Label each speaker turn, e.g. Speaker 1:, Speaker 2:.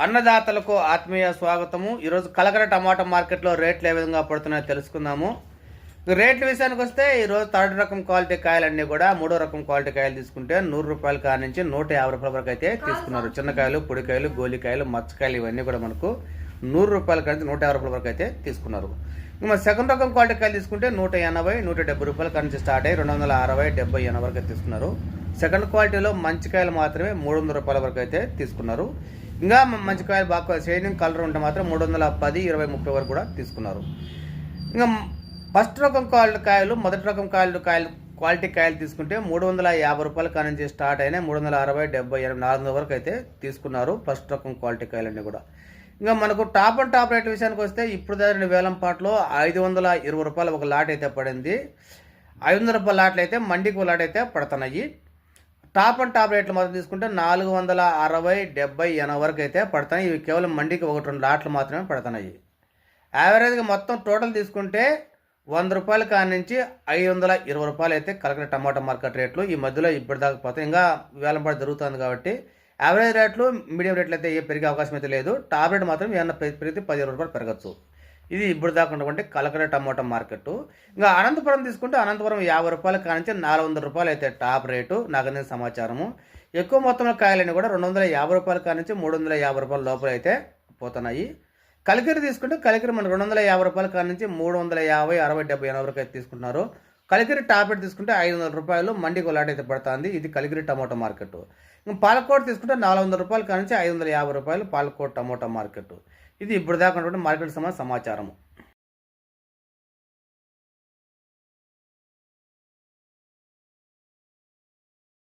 Speaker 1: అన్నదాతలకు ఆత్మీయ స్వాగతము. ఈరోజు కలకడ టమాటా మార్కెట్లో రేట్లు ఏ విధంగా పడుతున్నాయో తెలుసుకుందాము. రేట్ల విషయానికి వస్తే ఈరోజు థర్డ్ రకం క్వాలిటీ కాయలన్నీ కూడా మూడో రకం క్వాలిటీ కాయలు తీసుకుంటే 100 రూపాయల కాడ నుంచి 150 రూపాయల వరకు అయితే తీసుకున్నారు. చిన్నకాయలు, పొడికాయలు, గోలికాయలు, మచ్చకాయలు ఇవన్నీ కూడా మనకు 100 రూపాయల కాడ నుంచి 150 రూపాయల వరకు అయితే తీసుకున్నారు. ఇంకా సెకండ్ రకం క్వాలిటీ కాయలు తీసుకుంటే 180, 170 రూపాయల కాడ నుంచి స్టార్ట్ అయ్యి 260, 70, 80 వరకు అయితే తీసుకున్నారు. సెకండ్ క్వాలిటీలో మంచి కాయలు మాత్రమే 300 రూపాయల వరకు అయితే తీసుకున్నారు. ఇంకా మంచి కాయలు బాగా షైనింగ్ కలర్ ఉంటే మాత్రం 310, 20, 30 వరకు కూడా తీసుకున్నారు. ఇంకా ఫస్ట్ రకం కాయలు మొదటి రకం క్వాలిటీ కాయలు తీసుకుంటే 350 రూపాయల కాడ నుంచి స్టార్ట్ అయినాయి 360, 70, 80, 400 వరకు అయితే తీసుకున్నారు ఫస్ట్ రకం క్వాలిటీ కాయలన్నీ కూడా. ఇంకా మనకు టాప్ అండ్ టాప్ రేట్ విషయానికి వస్తే ఇప్పుడు జరిగిన వేలంపాట్లో 520 రూపాయలు ఒక లాట్ అయితే పడింది. 500 రూపాయల లాట్లు అయితే మండికి ఒక లాట్ అయితే పడుతున్నాయి. టాప్ అండ్ టాప్ రేట్లు మాత్రం తీసుకుంటే 460, 70, 80 వరకు అయితే పడుతున్నాయి. ఇవి కేవలం మండికి 1-2 లాట్లు మాత్రమే పడుతున్నాయి. యావరేజ్గా మొత్తం టోటల్ తీసుకుంటే 100 రూపాయల కాడ నుంచి 520 రూపాయలు అయితే కలకడ టమాటా మార్కెట్ రేట్లు ఈ మధ్యలో ఇప్పటిదాకా పోతాయి. ఇంకా వేలంపాటు జరుగుతుంది కాబట్టి యావరేజ్ రేట్లు, మీడియం రేట్లు అయితే ఏ పెరిగే అవకాశం అయితే లేదు. టాప్ రేట్ మాత్రం ఏమన్నా పెరిగితే 15 రూపాయలు పెరగచ్చు. ఇది ఇప్పుడు దాకా ఉన్నటువంటి కలకడ టమాటా మార్కెట్. ఇంకా అనంతపురం తీసుకుంటే అనంతపురం 50 రూపాయల కాడ నుంచి 400 రూపాయలు అయితే టాప్ రేటు నాకు అందిన సమాచారము. ఎక్కువ మొత్తంలో కాయలన్నీ కూడా 250 రూపాయల కాడ నుంచి 350 రూపాయల లోపల అయితే పోతున్నాయి. కలికిరి తీసుకుంటే కలికిరి మన 250 రూపాయల కాడ నుంచి 350, 60, 70, 80 వరకు అయితే తీసుకుంటున్నారు. కలికిరి టాప్ రేట్ తీసుకుంటే 500 రూపాయలు మండికి ఒక లాట్ అయితే పడుతుంది. ఇది కలికిరి టమాటా మార్కెట్. ఇంకా పాలకోట్ తీసుకుంటే 400 రూపాయల కాడ నుంచి 550 రూపాయలు పాలకోట్ టమాటా మార్కెట్. ఇది ఇప్పుడు దాకా ఉన్నటువంటి మార్కెట్ సమాచారము.